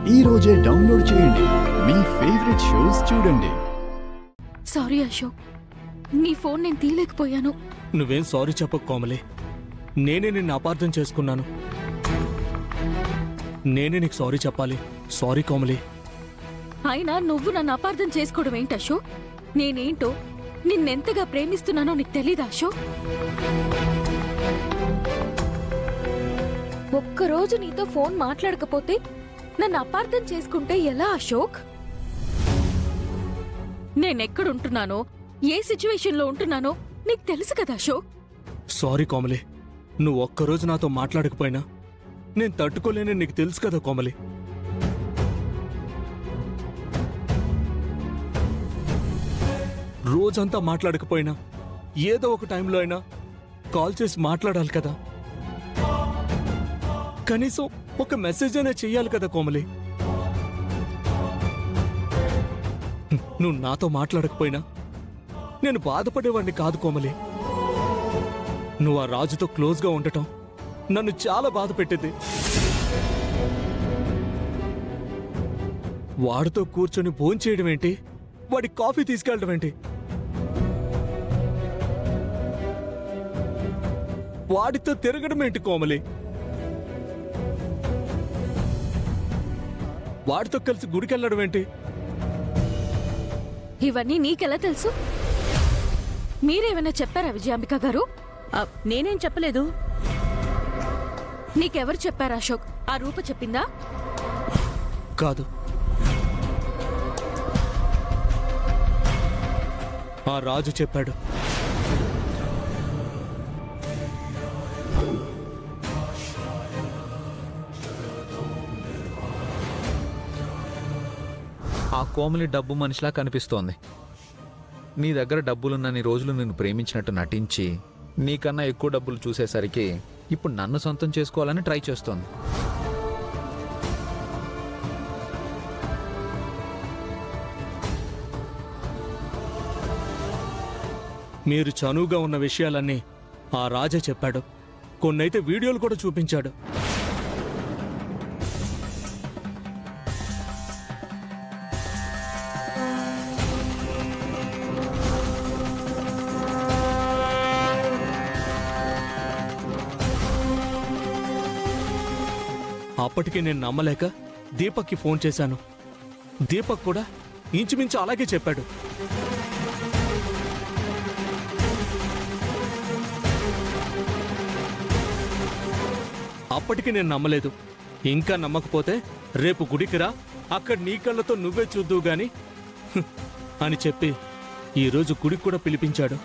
ఈ రోజే డౌన్లోడ్ చేయండి. మీ ఫేవరెట్ షోస్ చూడండి. సారీ అశోక్, నీ ఫోన్ నేను తీయలేకపోయాను. నువ్వేం సారీ చెప్పకు కోమలి. నేనే నిన్ను అపార్థం చేసుకున్నాను. నేనే నీకు సారీ చెప్పాలి. సారీ కోమలి. అయినా నువ్వు నన్ను అపార్థం చేసుకోవడం ఏంటి అశోక్? నేనేంటో నిన్నెంతగా ప్రేమిస్తున్నానో నీకు తెలీదా అశోక్? ఒక్కరోజు నీతో ఫోన్ మాట్లాడకపోతే నన్ను అపార్థం చేసుకుంటే ఎలా అశోక్? నేనెక్కడుంటున్నానో, ఏ సిచ్యువేషన్లో ఉంటున్నానో నీకు తెలుసు కదా అశోక్. సారీ కోమలి. నువ్వు ఒక్కరోజు నాతో మాట్లాడకపోయినా నేను తట్టుకోలేని నీకు తెలుసు కదా కోమలి. రోజంతా మాట్లాడకపోయినా ఏదో ఒక టైంలో అయినా కాల్ చేసి మాట్లాడాలి కదా. కనీసం ఒక మెసేజ్ అయినా చెయ్యాలి కదా కోమలి. నువ్వు నాతో మాట్లాడకపోయినా నేను బాధపడేవాడిని కాదు కోమలి. నువ్వు ఆ రాజుతో క్లోజ్గా ఉండటం నన్ను చాలా బాధ పెట్టింది. వాడితో కూర్చొని భోంచేయడం ఏంటి, వాడి కాఫీ తీసుకెళ్ళడం ఏంటి, వాడితో తిరగడం ఏంటి కోమలి, వాడితో కలిసి గుడికెళ్ళడం ఏంటి? ఇవన్నీ నీకెలా తెలుసు? మీరేమైనా చెప్పారా విజయాంబిక గారు? నేనేం చెప్పలేదు. నీకెవరు చెప్పారా అశోక్? ఆ రూప చెప్పిందా? కాదు, ఆ రాజు చెప్పాడు. ఆ కోమలి డబ్బు మనిషిలా కనిపిస్తోంది. నీ దగ్గర డబ్బులున్నన్ని రోజులు నిన్ను ప్రేమించినట్టు నటించి నీకన్నా ఎక్కువ డబ్బులు చూసేసరికి ఇప్పుడు నన్ను సొంతం చేసుకోవాలని ట్రై చేస్తోంది. మీరు చనువుగా ఉన్న విషయాలన్నీ ఆ రాజే చెప్పాడు. కొన్నైతే వీడియోలు కూడా చూపించాడు. అప్పటికి నేను నమ్మలేక దీపక్కి ఫోన్ చేశాను. దీపక్ కూడా ఇంచుమించు అలాగే చెప్పాడు. అప్పటికి నేను నమ్మలేదు. ఇంకా నమ్మకపోతే రేపు గుడికి రా, అక్కడ నీ కళ్ళతో నువ్వే చూద్దువు గాని అని చెప్పి ఈరోజు గుడికి కూడా పిలిపించాడు.